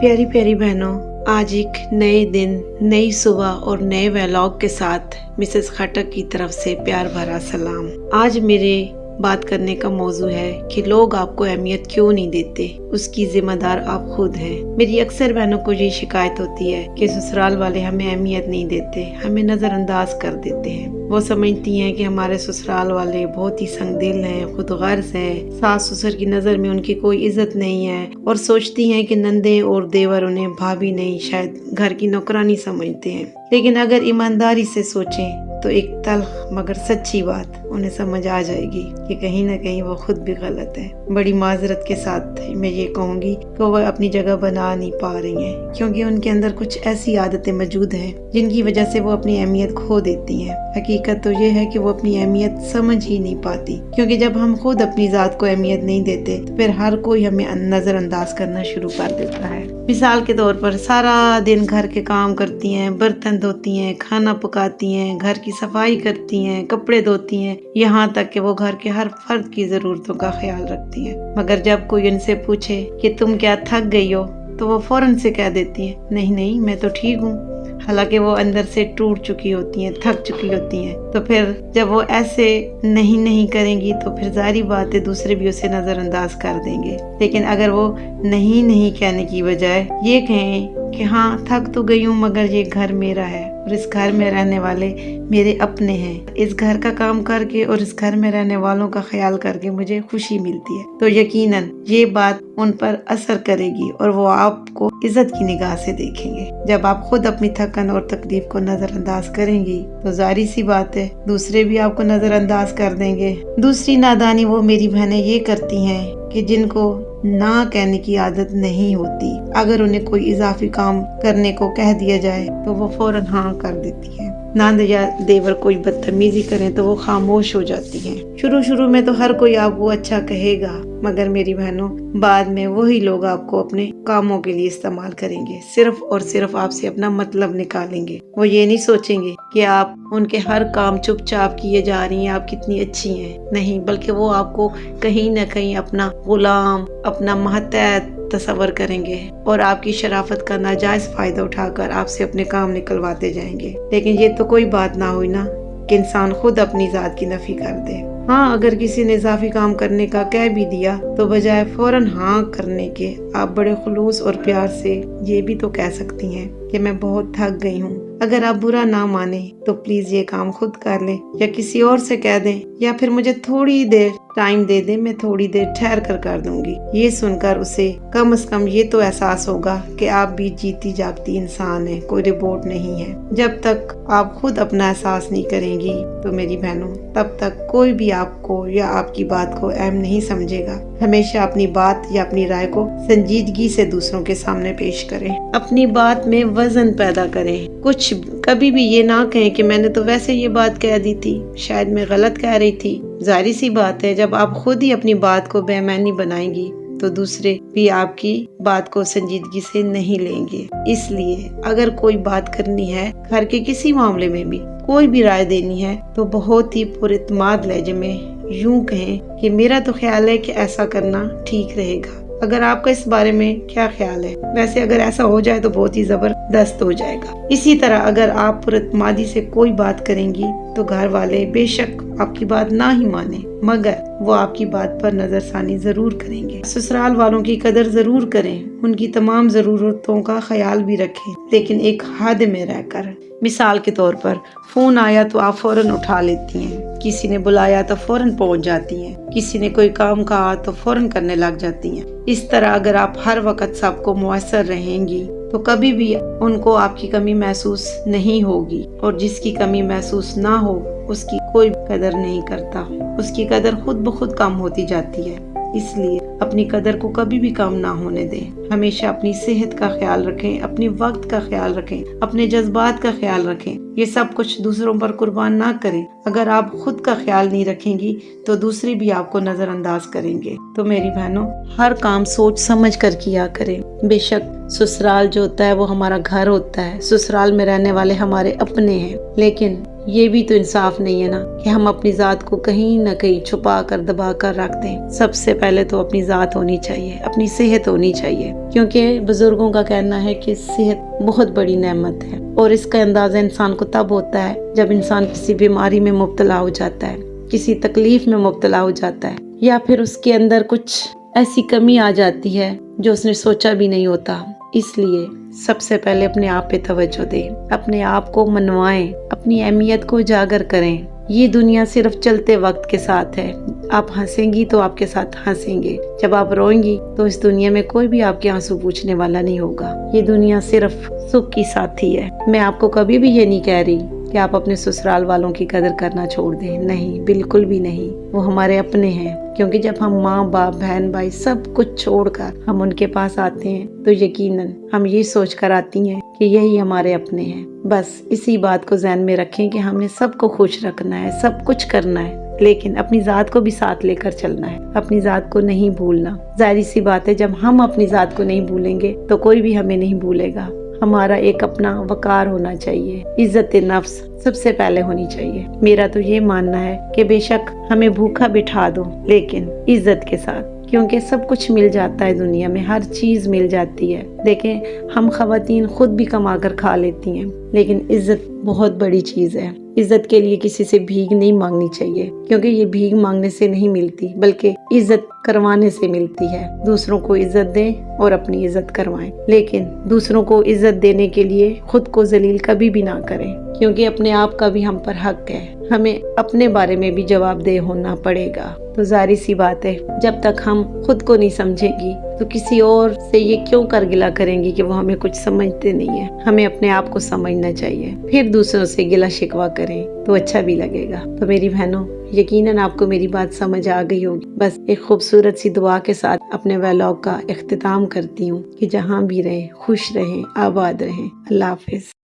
प्यारी प्यारी बहनों, आज एक नए दिन, नई सुबह और नए व्लॉग के साथ मिसेस खटक की तरफ से प्यार भरा सलाम। आज मेरे बात करने का मौजू है कि लोग आपको अहमियत क्यों नहीं देते, उसकी जिम्मेदार आप खुद हैं। मेरी अक्सर बहनों को ये शिकायत होती है कि ससुराल वाले हमें अहमियत नहीं देते, हमें नज़रअंदाज कर देते हैं। वो समझती हैं कि हमारे ससुराल वाले बहुत ही संगदिल हैं, खुदगर्ज हैं, सास ससुर की नज़र में उनकी कोई इज्जत नहीं है और सोचती हैं कि नंदे और देवर उन्हें भाभी नहीं, शायद घर की नौकरानी समझते हैं। लेकिन अगर ईमानदारी से सोचें तो एक तल्ख मगर सच्ची बात उन्हें समझ आ जाएगी कि कहीं ना कहीं वो खुद भी गलत है। बड़ी माजरत के साथ मैं ये कहूँगी कि वो अपनी जगह बना नहीं पा रही हैं, क्योंकि उनके अंदर कुछ ऐसी आदतें मौजूद हैं जिनकी वजह से वो अपनी अहमियत खो देती हैं। हकीकत तो ये है कि वो अपनी अहमियत समझ ही नहीं पाती, क्योंकि जब हम खुद अपनी ज़ात को अहमियत नहीं देते तो फिर हर कोई हमें नज़रअंदाज करना शुरू कर देता है। मिसाल के तौर पर सारा दिन घर के काम करती हैं, बर्तन धोती हैं, खाना पकाती हैं, घर की सफाई करती हैं, कपड़े धोती हैं, यहाँ तक कि वो घर के हर फर्द की ज़रूरतों का ख्याल रखती हैं। मगर जब कोई उनसे पूछे कि तुम क्या थक गई हो, तो वो फौरन से कह देती हैं नहीं नहीं मैं तो ठीक हूँ, हालांकि वो अंदर से टूट चुकी होती हैं, थक चुकी होती हैं। तो फिर जब वो ऐसे नहीं करेंगी तो फिर जारी बात है दूसरे भी उसे नज़रअंदाज कर देंगे। लेकिन अगर वो नहीं कहने की बजाय ये कहें कि हाँ थक तो गई हूँ मगर ये घर मेरा है और इस घर में रहने वाले मेरे अपने हैं, इस घर का काम करके और इस घर में रहने वालों का ख्याल करके मुझे खुशी मिलती है, तो यकीनन ये बात उन पर असर करेगी और वो आपको इज्जत की निगाह से देखेंगे। जब आप खुद अपनी थकन और तकलीफ को नजरअंदाज करेंगी तो जारी सी बात है दूसरे भी आपको नजरअंदाज कर देंगे। दूसरी नादानी वो मेरी बहनें ये करती हैं कि जिनको ना कहने की आदत नहीं होती, अगर उन्हें कोई इजाफी काम करने को कह दिया जाए तो वो फौरन हाँ कर देती हैं। नंद या देवर कोई बदतमीजी करें तो वो खामोश हो जाती हैं। शुरू में तो हर कोई आपको अच्छा कहेगा, मगर मेरी बहनों बाद में वही लोग आपको अपने कामों के लिए इस्तेमाल करेंगे, सिर्फ और सिर्फ आपसे अपना मतलब निकालेंगे। वो ये नहीं सोचेंगे कि आप उनके हर काम चुपचाप किए जा रही हैं, आप कितनी अच्छी हैं, नहीं, बल्कि वो आपको कहीं ना कहीं अपना गुलाम, अपना महतहत तस्वर करेंगे और आपकी शराफत का नाजायज फायदा उठाकर आपसे अपने काम निकलवाते जाएंगे। लेकिन ये तो कोई बात ना हुई ना कि इंसान खुद अपनी जात की नफी कर दे। हाँ, अगर किसी ने इजाफी काम करने का कह भी दिया तो बजाय फौरन हाँ करने के आप बड़े खुलूस और प्यार से ये भी तो कह सकती हैं कि मैं बहुत थक गई हूँ। अगर आप बुरा ना माने तो प्लीज ये काम खुद कर लें या किसी और से कह दें, या फिर मुझे थोड़ी देर टाइम दे दें, मैं थोड़ी देर ठहर कर दूंगी। ये सुनकर उसे कम से कम ये तो एहसास होगा कि आप भी जीती जागती इंसान हैं, कोई रिपोर्ट नहीं है। जब तक आप खुद अपना एहसास नहीं करेंगी तो मेरी बहनों तब तक कोई भी आपको या आपकी बात को अहम नहीं समझेगा। हमेशा अपनी बात या अपनी राय को संजीदगी से दूसरों के सामने पेश करें, अपनी बात में वजन पैदा करें। कुछ कभी भी ये ना कहें कि मैंने तो वैसे ये बात कह दी थी, शायद मैं गलत कह रही थी। जारी सी बात है जब आप खुद ही अपनी बात को बेमानी बनाएंगी तो दूसरे भी आपकी बात को संजीदगी से नहीं लेंगे। इसलिए अगर कोई बात करनी है, घर के किसी मामले में भी कोई भी राय देनी है, तो बहुत ही पुरइत्माद लहजे में यूं कहें कि मेरा तो ख्याल है कि ऐसा करना ठीक रहेगा। अगर आपका इस बारे में क्या ख्याल है? वैसे अगर ऐसा हो जाए तो बहुत ही जबरदस्त हो जाएगा। इसी तरह अगर आप पुरइत्मादी से कोई बात करेंगी तो घर वाले बेशक आपकी बात ना ही माने, मगर वो आपकी बात पर नजरसानी जरूर करेंगे। ससुराल वालों की कदर जरूर करें, उनकी तमाम जरूरतों का ख्याल भी रखें, लेकिन एक हद में रहकर। मिसाल के तौर पर फोन आया तो आप फौरन उठा लेती हैं, किसी ने बुलाया तो फौरन पहुंच जाती हैं, किसी ने कोई काम कहा तो फौरन करने लग जाती हैं। इस तरह अगर आप हर वक्त सबको मुयस्सर रहेंगी तो कभी भी उनको आपकी कमी महसूस नहीं होगी, और जिसकी कमी महसूस ना हो उसकी कोई कदर नहीं करता, उसकी कदर खुद ब खुद कम होती जाती है। इसलिए अपनी कदर को कभी भी कम ना होने दें। हमेशा अपनी सेहत का ख्याल रखें, अपने वक्त का ख्याल रखें, अपने जज्बात का ख्याल रखें। ये सब कुछ दूसरों पर कुर्बान ना करें। अगर आप खुद का ख्याल नहीं रखेंगी तो दूसरे भी आपको नजरअंदाज करेंगे। तो मेरी बहनों, हर काम सोच समझ कर किया करें। बेशक ससुराल जो होता है वो हमारा घर होता है, ससुराल में रहने वाले हमारे अपने हैं, लेकिन یہ بھی تو انصاف نہیں ہے نا کہ ہم اپنی ذات کو کہیں نہ کہیں چھپا کر دبا کر رکھ دیں۔ سب سے پہلے تو اپنی ذات ہونی چاہیے، اپنی صحت ہونی چاہیے، کیونکہ بزرگوں کا کہنا ہے کہ صحت بہت بڑی نعمت ہے، اور اس کا اندازہ انسان کو تب ہوتا ہے جب انسان کسی بیماری میں مبتلا ہو جاتا ہے، کسی تکلیف میں مبتلا ہو جاتا ہے، یا پھر اس کے اندر کچھ ایسی کمی آ جاتی ہے جو اس نے سوچا بھی نہیں ہوتا۔ اس لیے سب سے پہلے اپنے آپ پہ توجہ دیں، اپنے آپ کو منوائیں، اپنی اہمیت کو اجاگر کریں۔ یہ دنیا صرف چلتے وقت کے ساتھ ہے۔ آپ ہنسیں گی تو آپ کے ساتھ ہنسیں گے، جب آپ روئیں گی تو اس دنیا میں کوئی بھی آپ کے آنسو پوچھنے والا نہیں ہوگا۔ یہ دنیا صرف سکھ کی ساتھی ہے۔ میں آپ کو کبھی بھی یہ نہیں کہہ رہی کہ آپ اپنے سسرال والوں کی قدر کرنا چھوڑ دیں، نہیں، بالکل بھی نہیں۔ وہ ہمارے اپنے ہیں، کیونکہ جب ہم ماں باپ بہن بھائی سب کچھ چھوڑ کر ہم ان کے پاس آتے ہیں تو یقیناً ہم یہ سوچ کر آتی ہیں کہ یہی ہمارے اپنے ہیں۔ بس اسی بات کو ذہن میں رکھیں کہ ہم نے سب کو خوش رکھنا ہے، سب کچھ کرنا ہے، لیکن اپنی ذات کو بھی ساتھ لے کر چلنا ہے، اپنی ذات کو نہیں بھولنا۔ ظاہری سی بات ہے، جب ہم اپنی ذات کو نہیں بھولیں گے تو کوئی بھی ہمیں نہیں بھولے گا۔ ہمارا ایک اپنا وقار ہونا چاہیے، عزت نفس سب سے پہلے ہونی چاہیے۔ میرا تو یہ ماننا ہے کہ بے شک ہمیں بھوکا بٹھا دو لیکن عزت کے ساتھ، کیونکہ سب کچھ مل جاتا ہے دنیا میں، ہر چیز مل جاتی ہے۔ دیکھیں، ہم خواتین خود بھی کما کر کھا لیتی ہیں، لیکن عزت بہت بڑی چیز ہے۔ عزت کے لیے کسی سے بھیک نہیں مانگنی چاہیے، کیونکہ یہ بھیک مانگنے سے نہیں ملتی بلکہ عزت کروانے سے ملتی ہے۔ دوسروں کو عزت دیں اور اپنی عزت کروائیں، لیکن دوسروں کو عزت دینے کے لیے خود کو ذلیل کبھی بھی نہ کریں، کیونکہ اپنے آپ کا بھی ہم پر حق ہے، ہمیں اپنے بارے میں بھی جواب دہ ہونا پڑے گا۔ تو ظاہری سی بات ہے، جب تک ہم خود کو نہیں سمجھیں گی تو کسی اور سے یہ کیوں کر گلا کریں گی کہ وہ ہمیں کچھ سمجھتے نہیں ہیں۔ ہمیں اپنے آپ کو سمجھنا چاہیے، پھر دوسروں سے گلا شکوا کریں تو اچھا بھی لگے گا۔ تو میری بہنوں، یقیناً آپ کو میری بات سمجھ آ گئی ہوگی۔ بس ایک خوبصورت سی دعا کے ساتھ اپنے ویلاگ کا اختتام کرتی ہوں کہ جہاں بھی رہیں خوش رہیں، آباد رہیں۔ اللہ حافظ۔